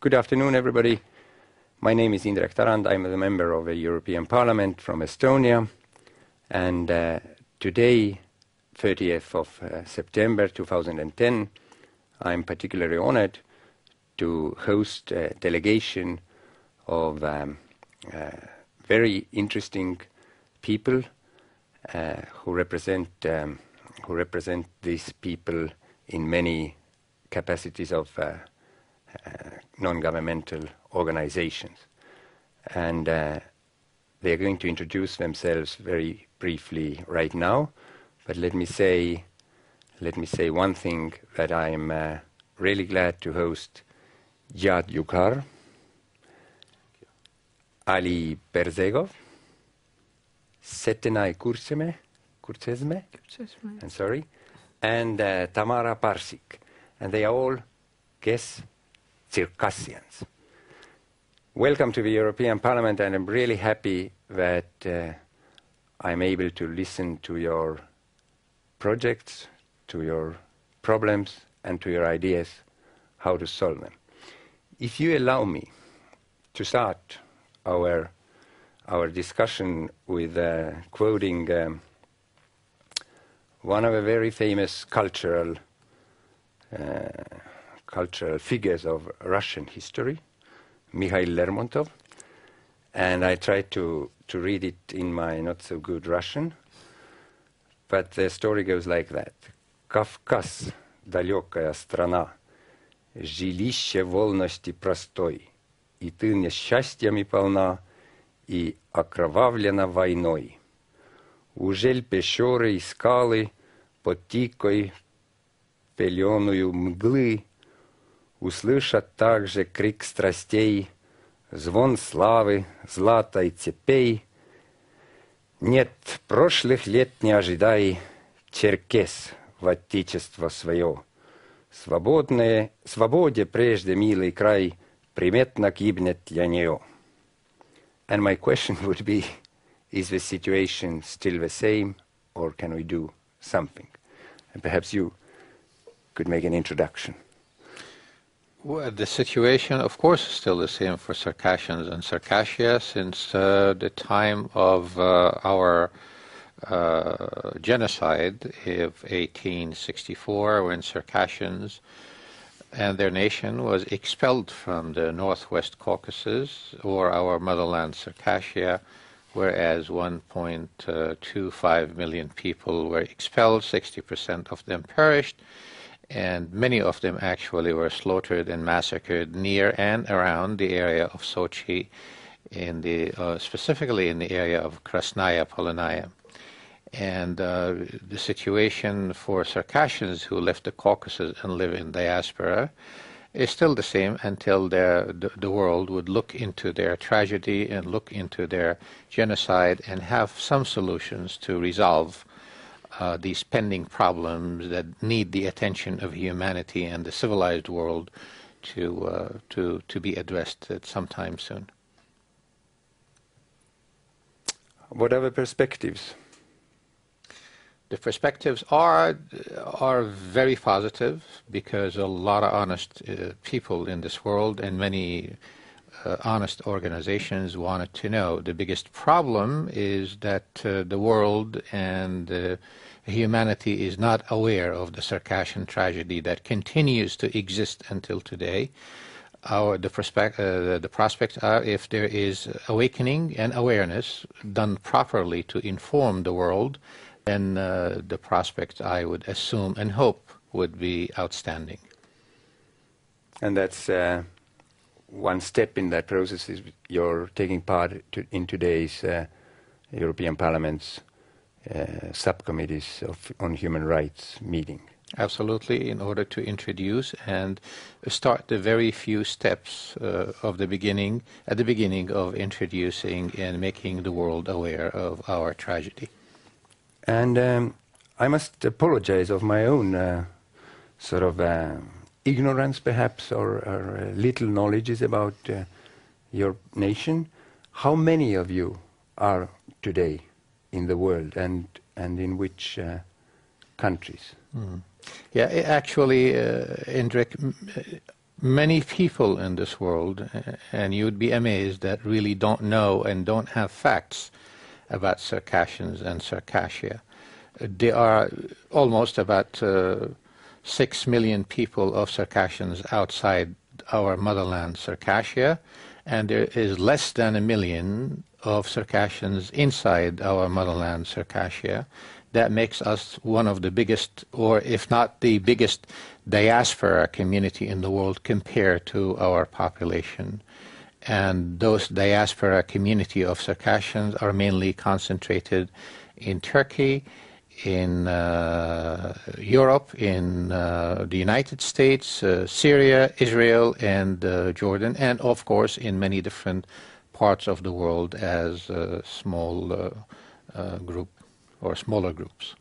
Good afternoon, everybody. My name is Indrek Tarand. I'm a member of the European Parliament from Estonia. And today, 30th of September 2010, I'm particularly honored to host a delegation of very interesting people who represent these people in many capacities of non-governmental organizations. And they're going to introduce themselves very briefly right now. But let me say one thing, that I'm really glad to host Yugar, Ali Berzegov, Sэтэнай Гюрчешме, I'm sorry, and Tamara Barsic. And they are all, guess, Circassians. Welcome to the European Parliament, and I'm really happy that I'm able to listen to your projects, to your problems, and to your ideas how to solve them. If you allow me to start our discussion with quoting one of the very famous cultural figures of Russian history, Mikhail Lermontov, and I tried to read it in my not-so-good Russian, but the story goes like that. Кавказ, далекая страна, жилище волности простой, и ты несчастьями полна, и окровавлена войной. Ужель пещеры и скалы под тикой пеленую мглы услышат также крик страстей, звон славы, злата и цепей. Нет, прошлых лет не ожидай, черкес в отечество свое. Свободе прежде милый край приметно гибнет для нее. And my question would be, is the situation still the same, or can we do something? And perhaps you could make an introduction. Well, the situation, of course, is still the same for Circassians and Circassia since the time of our genocide of 1864, when Circassians and their nation was expelled from the Northwest Caucasus, or our motherland Circassia, whereas 1.25 million people were expelled, 60% of them perished, and many of them actually were slaughtered and massacred near and around the area of Sochi, specifically in the area of Krasnaya Polonaya. And the situation for Circassians who left the Caucasus and live in diaspora is still the same until the world would look into their tragedy and look into their genocide and have some solutions to resolve these pending problems that need the attention of humanity and the civilized world to be addressed at some time soon. What are the perspectives? The perspectives are very positive, because a lot of honest people in this world and many honest organizations wanted to know. The biggest problem is that the world and humanity is not aware of the Circassian tragedy that continues to exist until today. The prospects are, if there is awakening and awareness done properly to inform the world, then the prospects, I would assume and hope, would be outstanding. And that's one step in that process is you're taking part in today's European Parliament's subcommittees on human rights meeting. Absolutely, in order to introduce and start the very few steps at the beginning of introducing and making the world aware of our tragedy. And I must apologize of my own ignorance, perhaps, or little knowledge about your nation. How many of you are today in the world, and in which countries? Yeah, actually, Indrek, many people in this world, and you'd be amazed, that really don't know and don't have facts about Circassians and Circassia. There are almost about 6 million people of Circassians outside our motherland, Circassia, and there is less than 1 million of Circassians inside our motherland, Circassia. That makes us one of the biggest, or if not the biggest, diaspora community in the world compared to our population. And those diaspora community of Circassians are mainly concentrated in Turkey, in Europe, in the United States, Syria, Israel, and Jordan, and of course in many different parts of the world as a small group or smaller groups.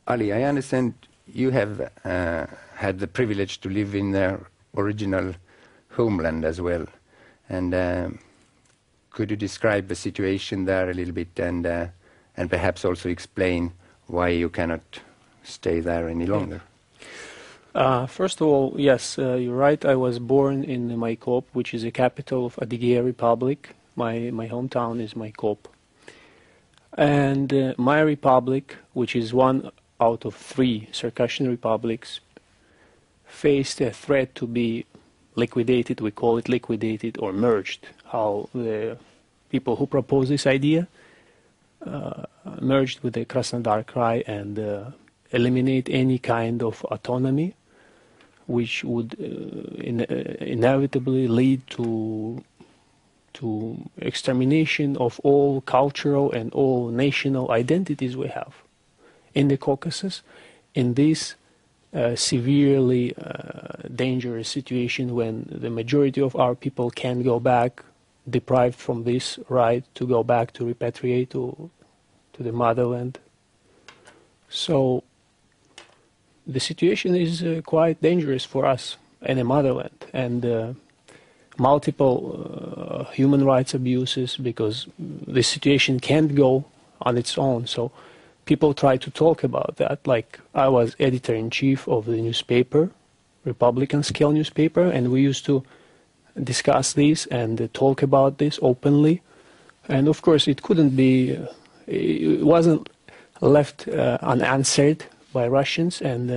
Ali, I understand you have had the privilege to live in their original homeland as well. And could you describe the situation there a little bit, and perhaps also explain why you cannot stay there any longer? First of all, yes, you're right. I was born in Майкоп, which is the capital of Adigea Republic. My hometown is Майкоп. And my republic, which is one out of 3 Circassian republics, faced a threat to be liquidated. We call it liquidated or merged. How the people who proposed this idea merged with the Krasnodar Krai and eliminate any kind of autonomy, which would inevitably lead to extermination of all cultural and all national identities we have in the Caucasus, in this severely dangerous situation when the majority of our people can't go back, deprived from this right to go back to repatriate to the motherland. So the situation is quite dangerous for us in the motherland, and multiple human rights abuses, because the situation can't go on its own. So people try to talk about that. Like, I was editor-in-chief of the newspaper, Republican scale newspaper, and we used to discuss this and talk about this openly. And of course it couldn't be, it wasn't left unanswered by Russians, and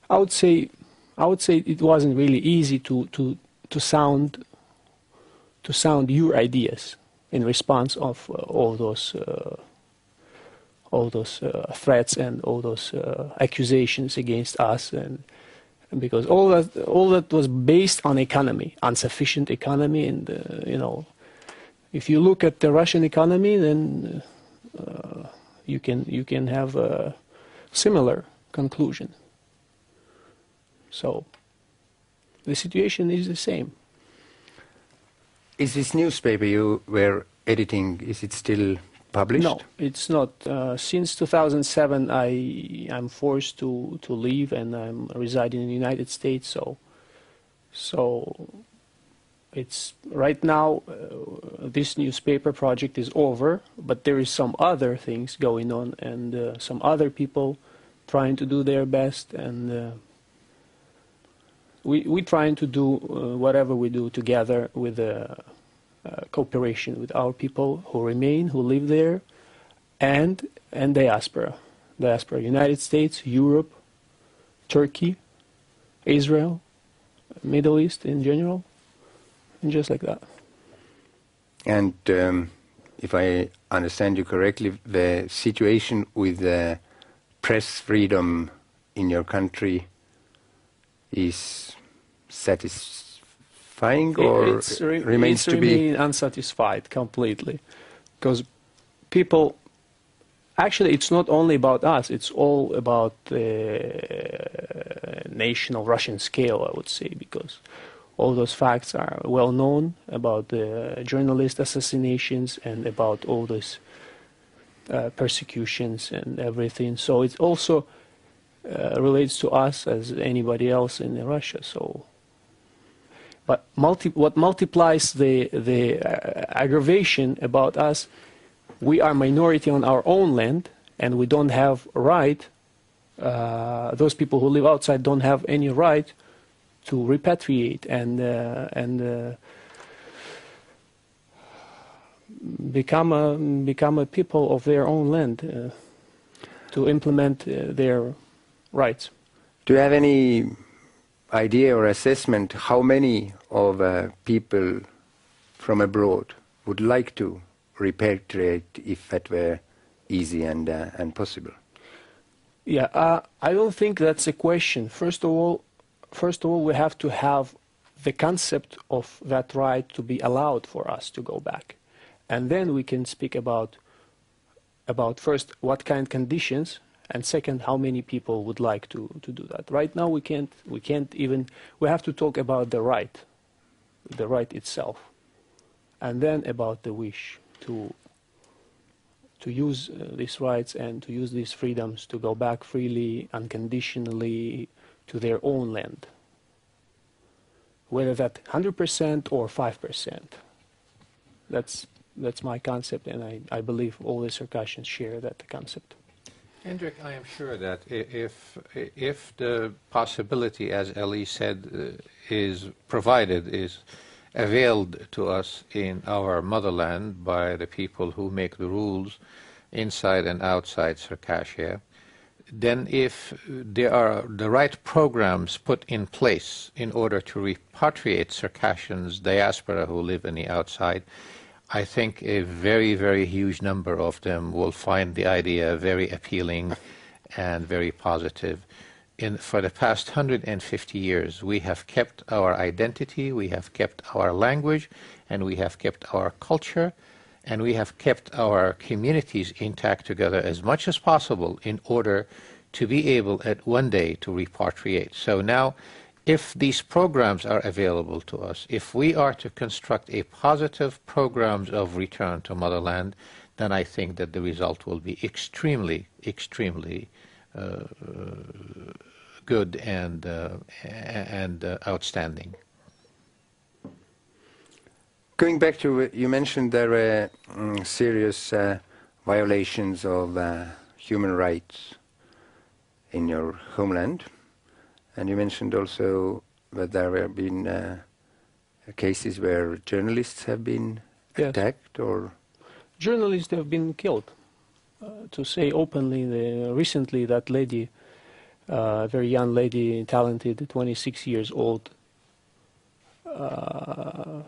I would say it wasn't really easy to sound your ideas in response of all those threats and all those accusations against us, and because all that was based on economy, insufficient economy, and if you look at the Russian economy, then you can have a similar conclusion. So the situation is the same. Is this newspaper you were editing, is it still published? No, it's not. Since 2007, I'm forced to leave, and I'm residing in the United States. So it's right now. This newspaper project is over, but there is some other things going on, and some other people trying to do their best, and we trying to do whatever we do together with cooperation with our people who remain, who live there, and diaspora, United States, Europe, Turkey, Israel, Middle East in general, and just like that. And if I understand you correctly, the situation with the press freedom in your country is satisfying, or remains to be unsatisfied completely, because people, actually it's not only about us, it's all about the national Russian scale, I would say, because all those facts are well known about the journalist assassinations and about all those persecutions and everything. So it also relates to us as anybody else in Russia. So, but what multiplies the aggravation about us, we are minority on our own land, and we don't have right. Those people who live outside don't have any right repatriate and become a people of their own land, to implement their rights. Do you have any idea or assessment how many of people from abroad would like to repatriate if that were easy and possible? Yeah, I don't think that's a question. First of all, we have to have the concept of that right to be allowed for us to go back, and then we can speak about first what kind of conditions, and second how many people would like to do that. Right now we can't even. We have to talk about the right itself, and then about the wish to use these rights and to use these freedoms to go back freely, unconditionally to their own land. Whether that 100% or 5%. That's my concept, and I believe all the Circassians share that concept. Indrek, I am sure that if the possibility, as Ali said, is provided, is availed to us in our motherland by the people who make the rules inside and outside Circassia, then if there are the right programs put in place in order to repatriate Circassians, diaspora who live in the outside, I think a very, very huge number of them will find the idea very appealing and very positive. For the past 150 years, we have kept our identity, we have kept our language, and we have kept our culture, and we have kept our communities intact together as much as possible in order to be able at one day to repatriate. So now, if these programs are available to us, if we are to construct a positive programs of return to motherland, then I think that the result will be extremely, extremely good and outstanding. Going back to, you mentioned there were serious violations of human rights in your homeland, and you mentioned also that there have been cases where journalists have been attacked, or journalists have been killed. To say openly, recently that lady, a very young lady, talented, 26 years old, her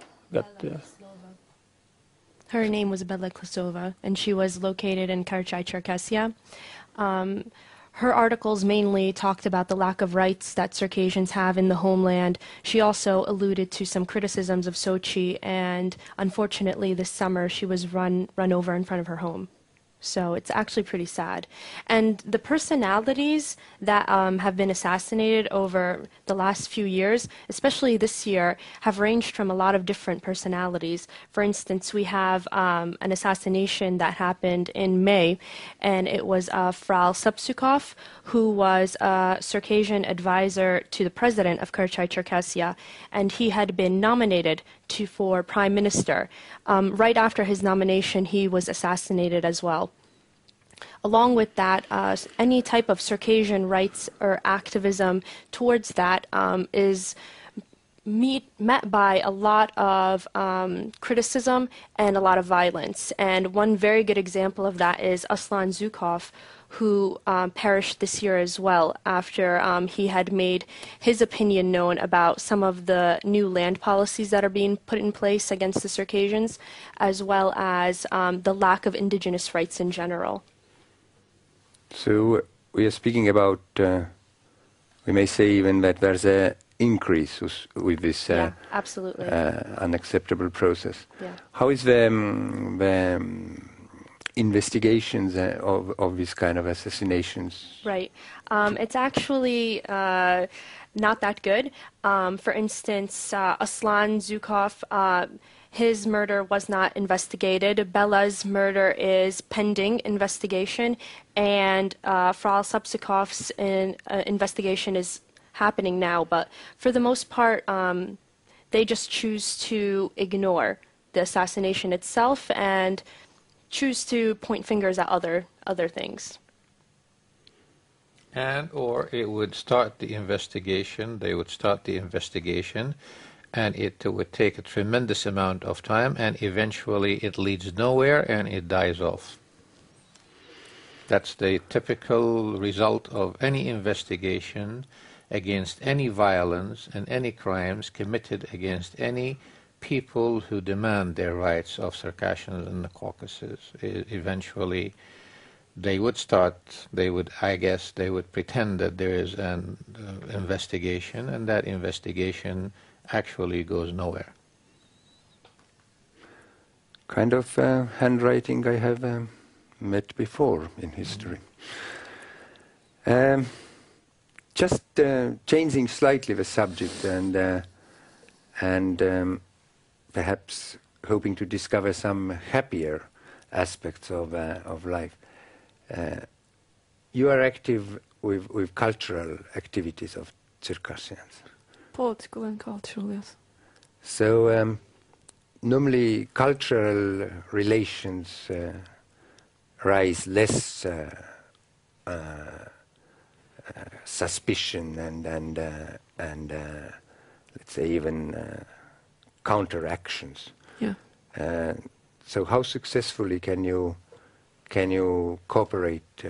name was Bella Klosova, and she was located in Circassia. Her articles mainly talked about the lack of rights that Circassians have in the homeland. She also alluded to some criticisms of Sochi, and unfortunately this summer she was run over in front of her home. So it's actually pretty sad. And the personalities that have been assassinated over the last few years, especially this year, have ranged from a lot of different personalities. For instance, we have an assassination that happened in May, and it was Frau Sapsukov, who was a Circassian advisor to the president of Circassia, and he had been nominated for prime minister. Right after his nomination, he was assassinated as well. Along with that, any type of Circassian rights or activism towards that is met by a lot of criticism and a lot of violence. And one very good example of that is Aslan Zukov, who perished this year as well after he had made his opinion known about some of the new land policies that are being put in place against the Circassians, as well as the lack of indigenous rights in general. So we are speaking about, we may say even that there's an increase with this absolutely. Unacceptable process. Yeah. How is the investigations of this kind of assassinations? Right. It's actually not that good. For instance, Aslan Zukov, his murder was not investigated. Bella's murder is pending investigation, and Frau Sapsukov's investigation is happening now. But for the most part, they just choose to ignore the assassination itself and choose to point fingers at other things. And or it would start the investigation, they would start the investigation, and it would take a tremendous amount of time, and eventually it leads nowhere and it dies off. That's the typical result of any investigation against any violence and any crimes committed against any people who demand their rights of Circassians in the Caucasus. Eventually they would start, I guess, they would pretend that there is an investigation, and that investigation actually goes nowhere. Kind of handwriting I have met before in history. Just changing slightly the subject and perhaps hoping to discover some happier aspects of life. You are active with cultural activities of Circassians. Political and cultural, yes. So normally cultural relations raise less suspicion and let's say even counteractions. Yeah. So how successfully can you cooperate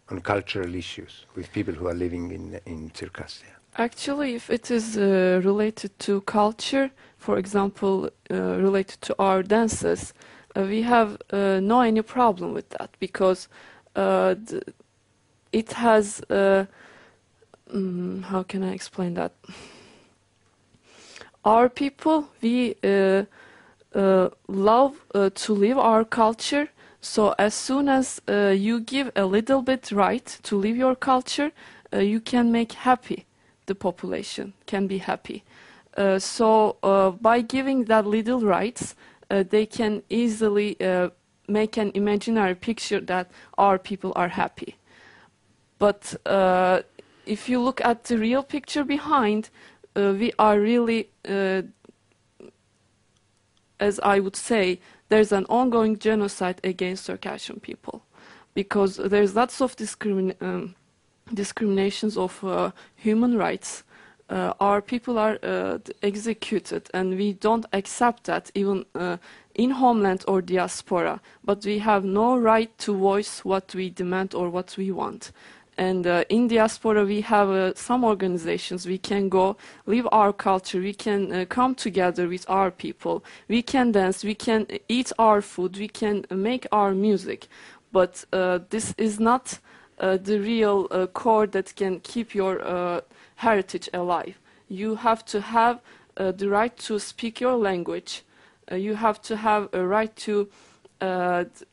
on cultural issues with people who are living in Circassia? Actually, if it is related to culture, for example, related to our dances, we have no any problem with that, because it has, how can I explain that? Our people, we love to live our culture, so as soon as you give a little bit right to live your culture, you can make happy. The population can be happy. So by giving that little rights, they can easily make an imaginary picture that our people are happy. But if you look at the real picture behind, we are really, as I would say, there's an ongoing genocide against Circassian people, because there's lots of discriminations of human rights. Our people are executed, and we don't accept that even in homeland or diaspora, but we have no right to voice what we demand or what we want. And in diaspora we have some organizations, we can go live our culture, we can come together with our people, we can dance, we can eat our food, we can make our music, but this is not the real core that can keep your heritage alive. You have to have the right to speak your language. You have to have a right to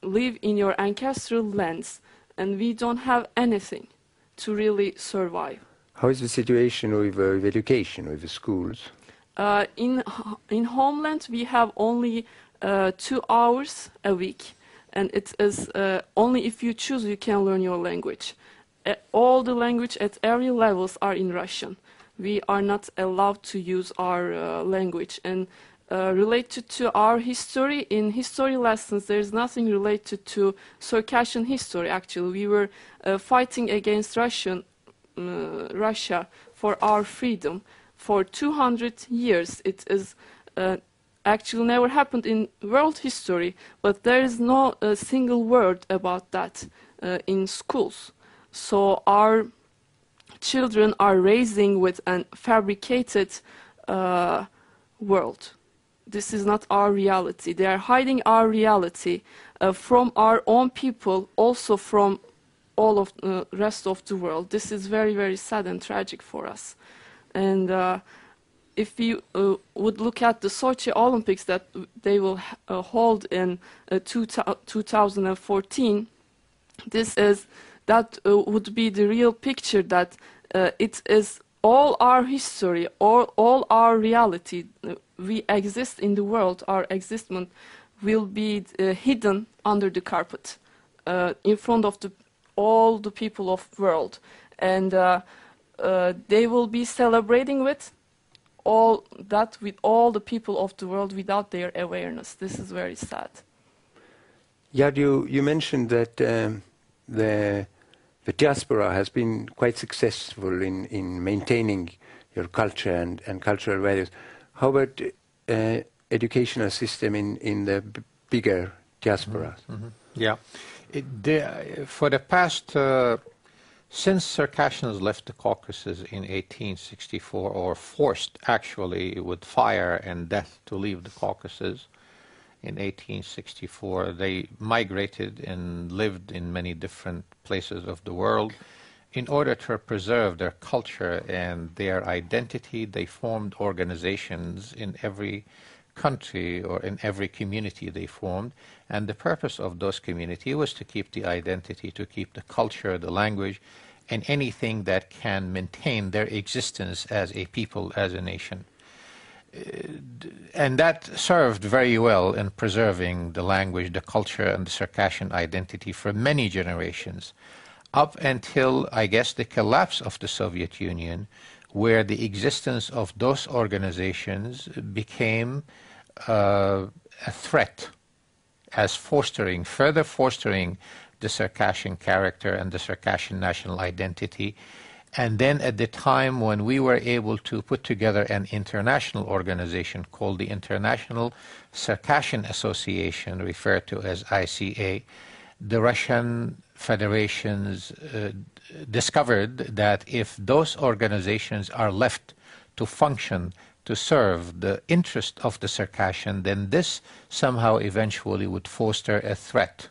live in your ancestral lands, and we don't have anything to really survive. How is the situation with education, with the schools? In homeland, we have only 2 hours a week. And it is only if you choose you can learn your language. All the language at every levels are in Russian. We are not allowed to use our language. And related to our history, in history lessons, there is nothing related to Circassian history. Actually, we were fighting against Russia for our freedom for 200 years. It is actually never happened in world history, but there is no single word about that in schools. So our children are raising with a fabricated world. This is not our reality. They are hiding our reality from our own people, also from all of the rest of the world. This is very, very sad and tragic for us. And if you would look at the Sochi Olympics that they will hold in 2014, that would be the real picture that it is all our history, all our reality. We exist in the world. Our existence will be hidden under the carpet in front of all the people of the world, and they will be celebrating with all that with all the people of the world without their awareness. This is very sad. Yeah, you mentioned that the the diaspora has been quite successful in maintaining your culture and cultural values. How about educational system in the bigger diasporas? Yeah. For the past, since Circassians left the Caucasus in 1864, or forced actually with fire and death to leave the Caucasus in 1864, they migrated and lived in many different places of the world. In order to preserve their culture and their identity, they formed organizations in every country or in every community they formed, and the purpose of those communities was to keep the identity, to keep the culture, the language, and anything that can maintain their existence as a people, as a nation. And that served very well in preserving the language, the culture, and the Circassian identity for many generations, up until, I guess, the collapse of the Soviet Union, where the existence of those organizations became a threat as further fostering the Circassian character and the Circassian national identity. And then at the time when we were able to put together an international organization called the International Circassian Association, referred to as ICA, the Russian federations discovered that if those organizations are left to function, to serve the interest of the Circassian, then this somehow eventually would foster a threat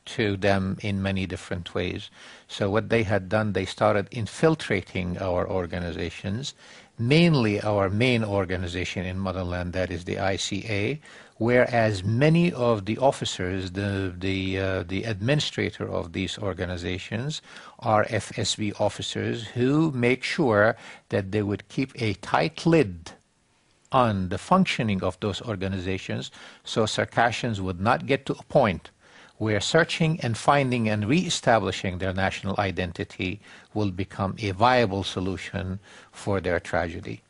to them in many different ways. So what they had done, they started infiltrating our organizations, mainly our main organization in motherland, that is the ICA, whereas many of the officers, the administrator of these organizations, are FSB officers who make sure that they would keep a tight lid on the functioning of those organizations, so Circassians would not get to a point where searching and finding and re-establishing their national identity will become a viable solution for their tragedy.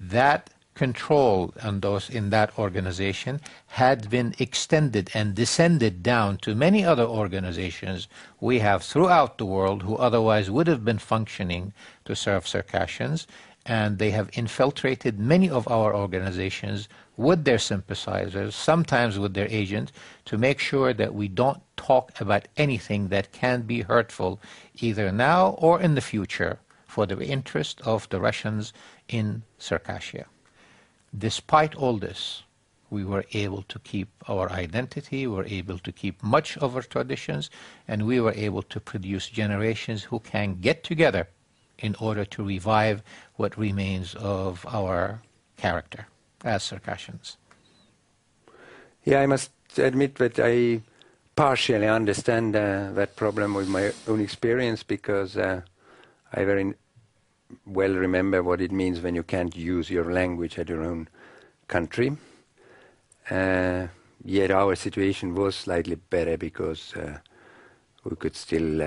That control on those in that organization had been extended and descended down to many other organizations we have throughout the world who otherwise would have been functioning to serve Circassians, and they have infiltrated many of our organizations with their sympathizers, sometimes with their agents, to make sure that we don't talk about anything that can be hurtful either now or in the future for the interest of the Russians in Circassia. Despite all this, we were able to keep our identity, we were able to keep much of our traditions, and we were able to produce generations who can get together in order to revive what remains of our character as Circassians. Yeah, I must admit that I partially understand that problem with my own experience, because I very well remember what it means when you can't use your language at your own country. Yet our situation was slightly better because we could still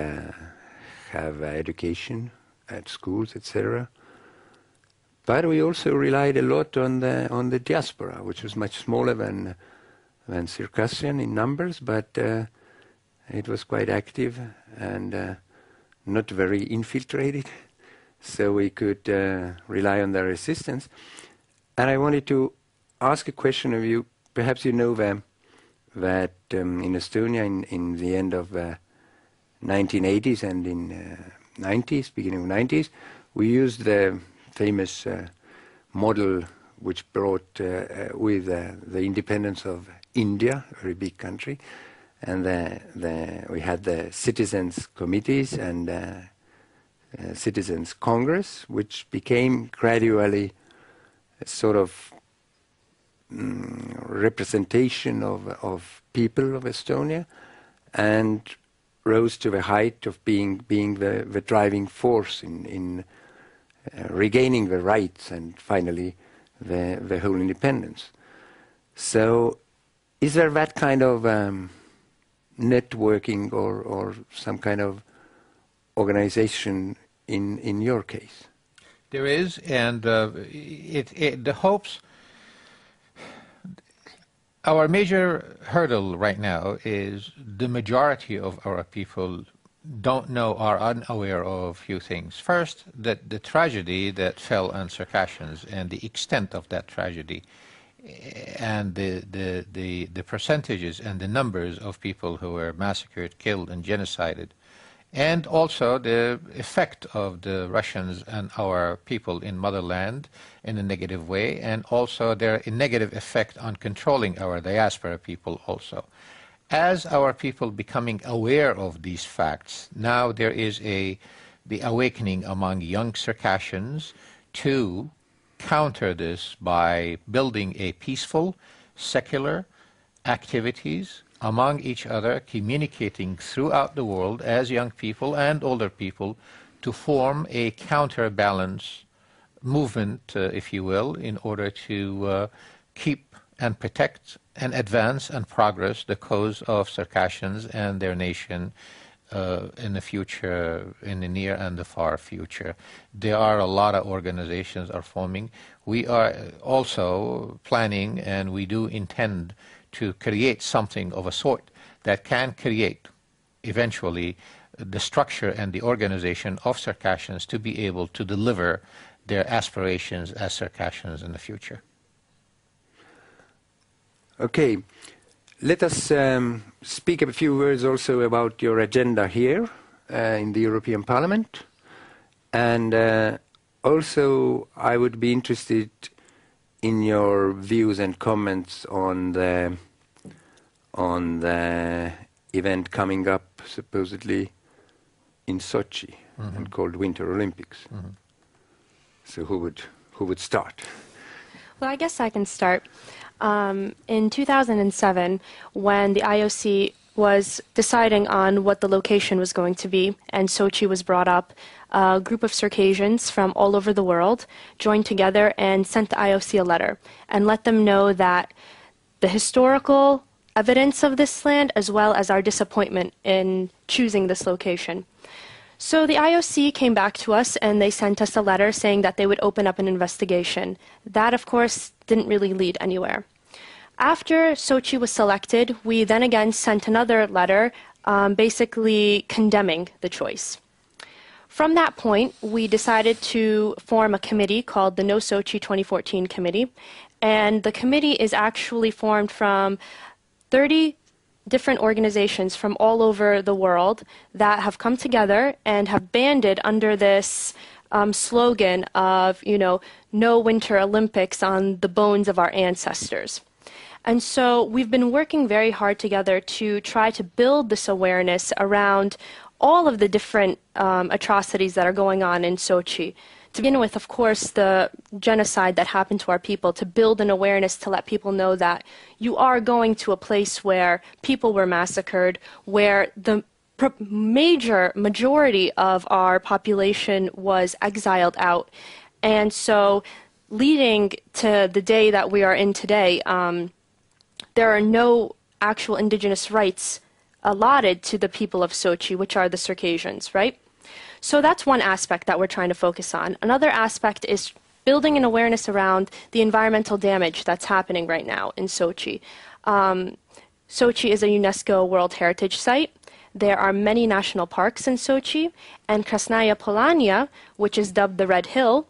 have education at schools, etc. But we also relied a lot on the diaspora, which was much smaller than Circassian in numbers, but it was quite active and not very infiltrated. So we could rely on their assistance. And I wanted to ask a question of you. Perhaps you know that in Estonia in the end of 1980s and in 90s, beginning of 90s, we used the famous model which brought with the independence of India, a very big country, and we had the citizens' committees and Citizens' Congress, which became gradually a sort of representation of people of Estonia, and rose to the height of being the driving force in regaining the rights and finally the whole independence. So is there that kind of networking or some kind of organization in your case? There is, and the hopes. Our major hurdle right now is the majority of our people don't know, are unaware of a few things. First, that the tragedy that fell on Circassians and the extent of that tragedy and the percentages and the numbers of people who were massacred, killed, and genocided, and also the effect of the Russians and our people in motherland in a negative way, and also their negative effect on controlling our diaspora people also. As our people becoming aware of these facts, now there is the awakening among young Circassians to counter this by building a peaceful, secular activities among each other, communicating throughout the world as young people and older people to form a counterbalance movement, if you will, in order to keep and protect and advance and progress the cause of Circassians and their nation in the future, in the near and the far future. There are a lot of organizations are forming. We are also planning, and we do intend to create something of a sort that can create eventually the structure and the organization of Circassians to be able to deliver their aspirations as Circassians in the future. Okay, let us speak a few words also about your agenda here in the European Parliament. And also I would be interested in your views and comments on the event coming up supposedly in Sochi and called Winter Olympics. So who would start? Well, I guess I can start. In 2007, when the IOC was deciding on what the location was going to be, and Sochi was brought up, a group of Circassians from all over the world joined together and sent the IOC a letter and let them know that the historical evidence of this land, as well as our disappointment in choosing this location. So the IOC came back to us and they sent us a letter saying that they would open up an investigation. That, of course, didn't really lead anywhere. After Sochi was selected, we then again sent another letter basically condemning the choice. From that point, we decided to form a committee called the No Sochi 2014 Committee. And the committee is actually formed from 30 different organizations from all over the world that have come together and have banded under this slogan of, no Winter Olympics on the bones of our ancestors. And so we've been working very hard together to try to build this awareness around all of the different atrocities that are going on in Sochi. To begin with, of course, the genocide that happened to our people, to build an awareness to let people know that you are going to a place where people were massacred, where the majority of our population was exiled out. And so leading to the day that we are in today, there are no actual indigenous rights allotted to the people of Sochi, which are the Circassians, right? So that's one aspect that we're trying to focus on. Another aspect is building an awareness around the environmental damage that's happening right now in Sochi. Sochi is a UNESCO World Heritage Site. There are many national parks in Sochi, and Krasnaya Polania, which is dubbed the Red Hill,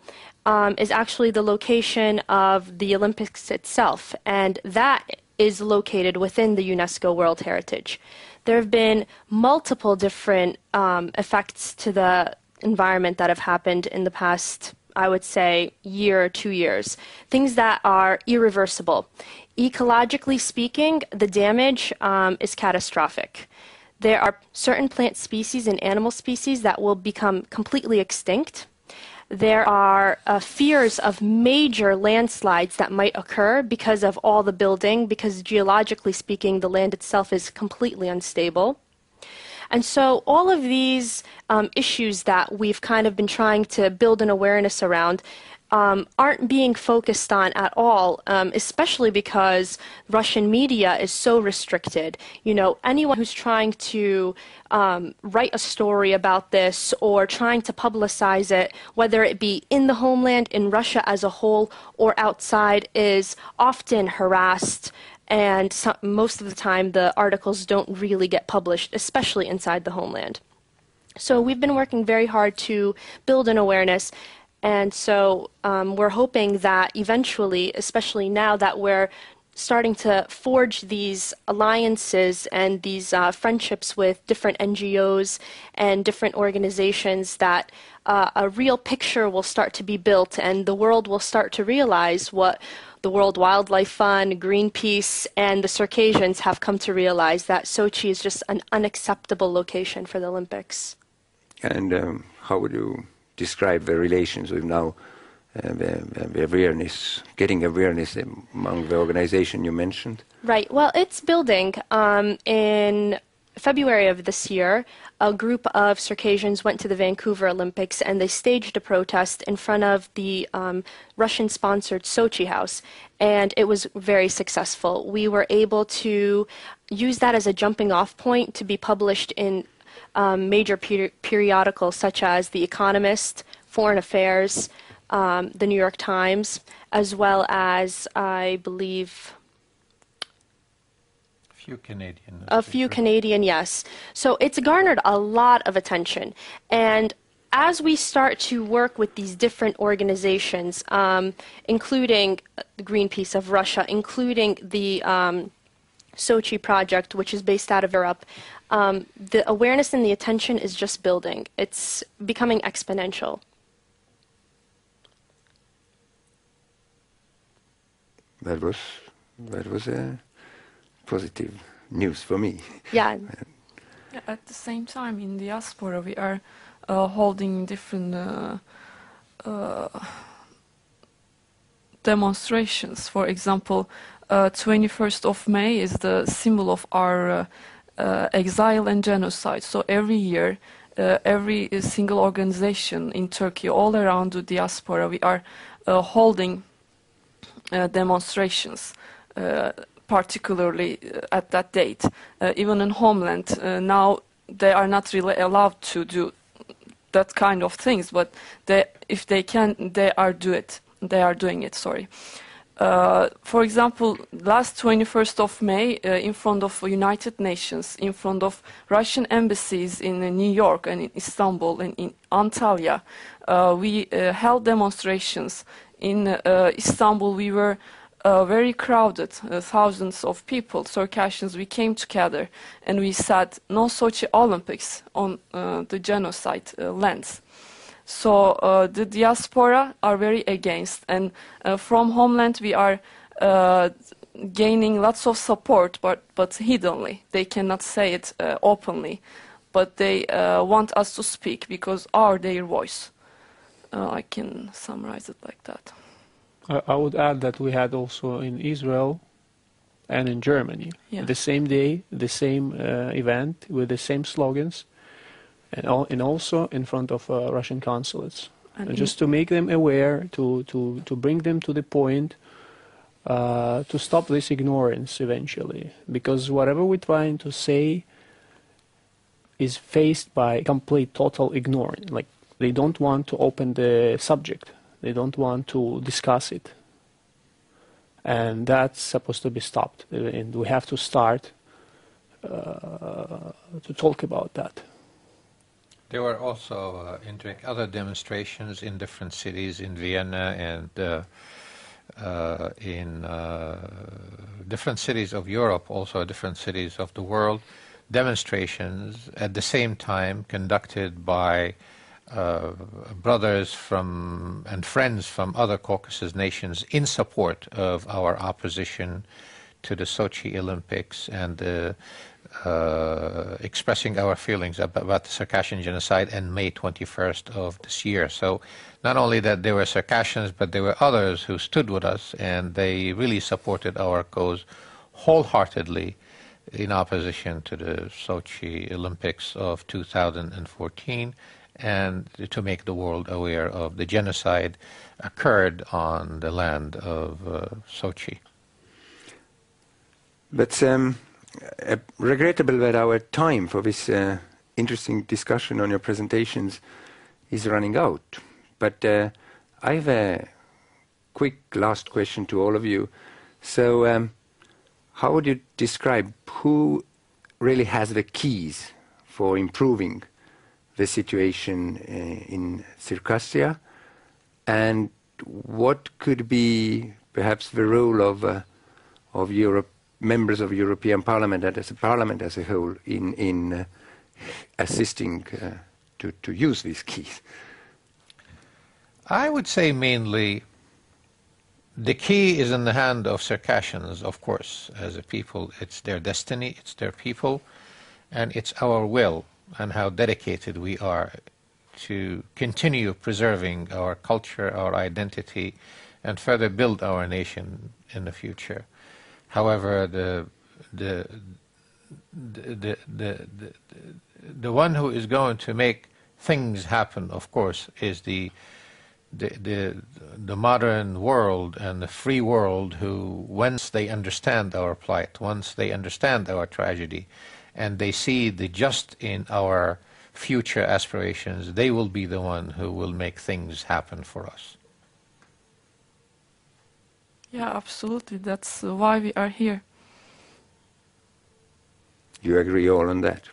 is actually the location of the Olympics itself, and that is located within the UNESCO World Heritage. There have been multiple different effects to the environment that have happened in the past, I would say, year or 2 years. Things that are irreversible. Ecologically speaking, the damage is catastrophic. There are certain plant species and animal species that will become completely extinct. There are fears of major landslides that might occur because of all the building, because geologically speaking, the land itself is completely unstable. And so all of these issues that we've kind of been trying to build an awareness around aren't being focused on at all, especially because Russian media is so restricted. Anyone who's trying to write a story about this or trying to publicize it, whether it be in the homeland, in Russia as a whole, or outside, is often harassed. And most of the time, the articles don't really get published, especially inside the homeland. So we've been working very hard to build an awareness. And so we're hoping that eventually, especially now that we're starting to forge these alliances and these friendships with different NGOs and different organizations, that a real picture will start to be built and the world will start to realize what the World Wildlife Fund, Greenpeace, and the Circassians have come to realize, that Sochi is just an unacceptable location for the Olympics. And how would you describe the relations with now the awareness, getting awareness among the organization you mentioned? Right. Well, it's building. In February of this year, a group of Circassians went to the Vancouver Olympics and they staged a protest in front of the Russian-sponsored Sochi House, and it was very successful. We were able to use that as a jumping-off point to be published in major periodicals such as The Economist, Foreign Affairs, the New York Times, as well as, I believe, a few Canadian, yes. So it's garnered a lot of attention. And as we start to work with these different organizations, including the Greenpeace of Russia, including the Sochi project, which is based out of Europe, the awareness and the attention is just building. It's becoming exponential. That was a positive news for me. Yeah. At the same time, in diaspora, we are holding different demonstrations. For example, 21st of May is the symbol of our exile and genocide. So every year, every single organization in Turkey, all around the diaspora, we are holding demonstrations, particularly at that date. Even in homeland, now they are not really allowed to do that kind of things, but if they can, they are doing it. Sorry. For example, last 21st of May, in front of United Nations, in front of Russian embassies in New York and in Istanbul and in Antalya, we held demonstrations. In Istanbul, we were very crowded, thousands of people, Circassians. We came together and we said, no Sochi Olympics on the genocide lands. So the diaspora are very against, and from homeland we are gaining lots of support, but hiddenly. They cannot say it openly, but they want us to speak because their voice. I can summarize it like that. I would add that we had also in Israel and in Germany, the same day, the same event with the same slogans, and also in front of Russian consulates. And just to make them aware, to bring them to the point, to stop this ignorance eventually. Because whatever we're trying to say is faced by complete, total ignorance. Like, they don't want to open the subject. They don't want to discuss it. And that's supposed to be stopped. And we have to start to talk about that. There were also, Indrek, other demonstrations in different cities, in Vienna and in different cities of Europe, also different cities of the world, demonstrations at the same time conducted by brothers from and friends from other Caucasus nations in support of our opposition to the Sochi Olympics and expressing our feelings about the Circassian genocide and May 21st of this year. So not only that there were Circassians, but there were others who stood with us, and they really supported our cause wholeheartedly in opposition to the Sochi Olympics of 2014, and to make the world aware of the genocide occurred on the land of Sochi. But regrettable that our time for this interesting discussion on your presentations is running out. But I have a quick last question to all of you. So how would you describe who really has the keys for improving the situation in Circassia, and what could be perhaps the role of Europe, members of European Parliament and as a Parliament as a whole in assisting to use these keys? I would say mainly the key is in the hand of Circassians, of course, as a people. It's their destiny, it's their people, and it's our will and how dedicated we are to continue preserving our culture, our identity, and further build our nation in the future. However, the one who is going to make things happen, of course, is the modern world and the free world, who, once they understand our plight, once they understand our tragedy, and they see the just in our future aspirations, they will be the one who will make things happen for us. Yeah, absolutely. That's why we are here. You agree all on that?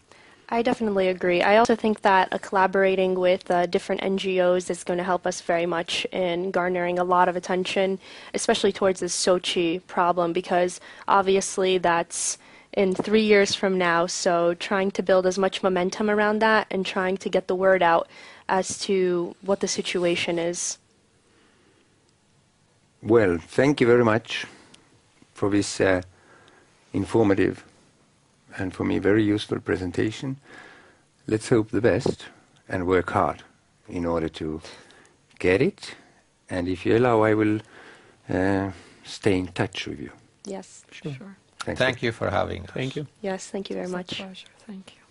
I definitely agree. I also think that collaborating with different NGOs is going to help us very much in garnering a lot of attention, especially towards this Sochi problem, because obviously that's in 3 years from now, so trying to build as much momentum around that and trying to get the word out as to what the situation is. Well, thank you very much for this informative and for me very useful presentation. Let's hope the best and work hard in order to get it. And if you allow, I will stay in touch with you. Yes. Sure. Thank you for having us. Thank you. Yes, thank you very It's a much. pleasure. Thank you.